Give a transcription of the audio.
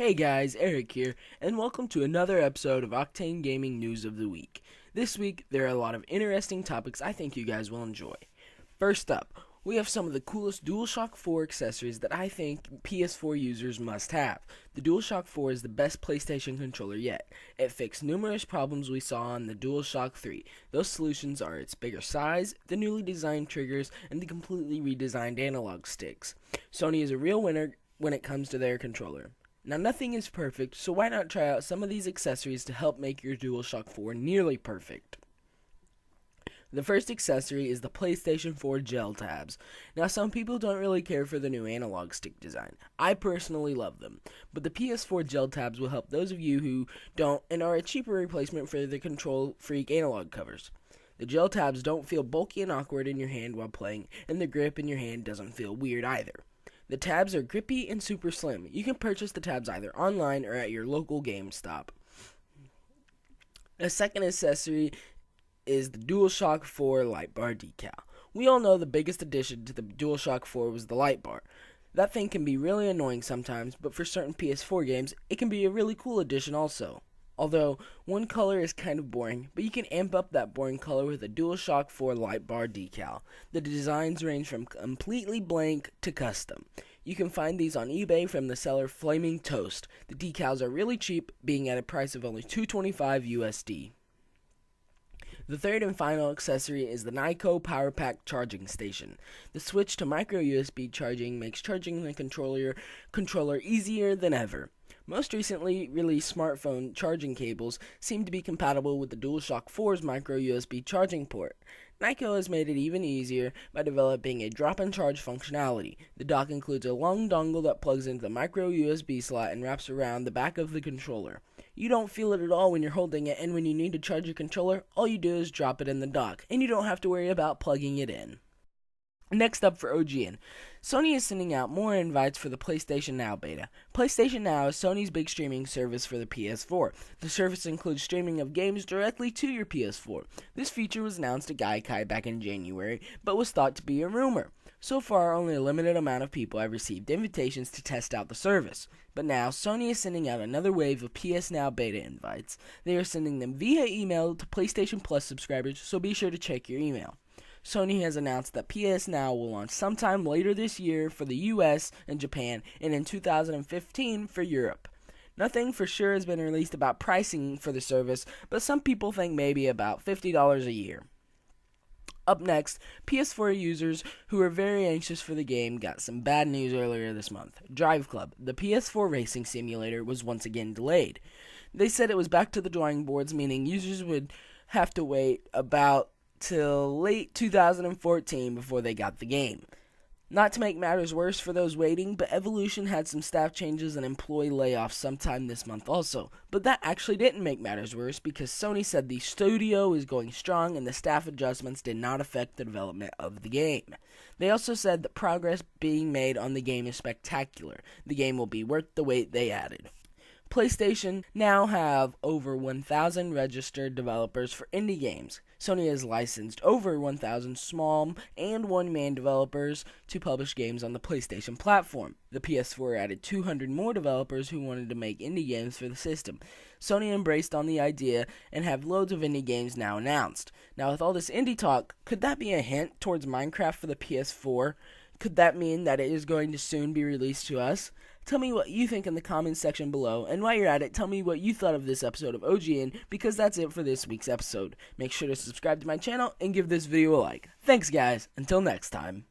Hey guys, Eric here, and welcome to another episode of Octane Gaming News of the Week. This week, there are a lot of interesting topics I think you guys will enjoy. First up, we have some of the coolest DualShock 4 accessories that I think PS4 users must have. The DualShock 4 is the best PlayStation controller yet. It fixed numerous problems we saw on the DualShock 3. Those solutions are its bigger size, the newly designed triggers, and the completely redesigned analog sticks. Sony is a real winner when it comes to their controller. Now, nothing is perfect, so why not try out some of these accessories to help make your DualShock 4 nearly perfect? The first accessory is the PlayStation 4 Gel tabs. Now, some people don't really care for the new analog stick design. I personally love them, but the PS4 Gel tabs will help those of you who don't and are a cheaper replacement for the Control Freak analog covers. The Gel tabs don't feel bulky and awkward in your hand while playing, and the grip in your hand doesn't feel weird either. The tabs are grippy and super slim. You can purchase the tabs either online or at your local GameStop. The second accessory is the DualShock 4 light bar decal. We all know the biggest addition to the DualShock 4 was the light bar. That thing can be really annoying sometimes, but for certain PS4 games, it can be a really cool addition also. Although, one color is kind of boring, but you can amp up that boring color with a DualShock 4 light bar decal. The designs range from completely blank to custom. You can find these on eBay from the seller Flaming Toast. The decals are really cheap, being at a price of only $2.25 USD. The third and final accessory is the Nyko Powerpacked charging station. The switch to micro USB charging makes charging the controller easier than ever. Most recently released smartphone charging cables seem to be compatible with the DualShock 4's micro USB charging port. Nyko has made it even easier by developing a drop-and-charge functionality. The dock includes a long dongle that plugs into the micro USB slot and wraps around the back of the controller. You don't feel it at all when you're holding it, and when you need to charge your controller, all you do is drop it in the dock, and you don't have to worry about plugging it in. Next up for OGN, Sony is sending out more invites for the PlayStation Now beta. PlayStation Now is Sony's big streaming service for the PS4. The service includes streaming of games directly to your PS4. This feature was announced at Gaikai back in January, but was thought to be a rumor. So far, only a limited amount of people have received invitations to test out the service. But now, Sony is sending out another wave of PS Now beta invites. They are sending them via email to PlayStation Plus subscribers, so be sure to check your email. Sony has announced that PS Now will launch sometime later this year for the US and Japan, and in 2015 for Europe. Nothing for sure has been released about pricing for the service, but some people think maybe about $50 a year. Up next, PS4 users who are very anxious for the game got some bad news earlier this month. Driveclub, the PS4 racing simulator, was once again delayed. They said it was back to the drawing boards, meaning users would have to wait about till late 2014 before they got the game. Not to make matters worse for those waiting, but Evolution had some staff changes and employee layoffs sometime this month also. But that actually didn't make matters worse because Sony said the studio is going strong and the staff adjustments did not affect the development of the game. They also said that progress being made on the game is spectacular. The game will be worth the wait they added. PlayStation now have over 1,000 registered developers for indie games. Sony has licensed over 1,000 small and one-man developers to publish games on the PlayStation platform. The PS4 added 200 more developers who wanted to make indie games for the system. Sony embraced on the idea and have loads of indie games now announced. Now, with all this indie talk, could that be a hint towards Minecraft for the PS4? Could that mean that it is going to soon be released to us? Tell me what you think in the comments section below, and while you're at it, tell me what you thought of this episode of OGN, because that's it for this week's episode. Make sure to subscribe to my channel and give this video a like. Thanks guys, until next time.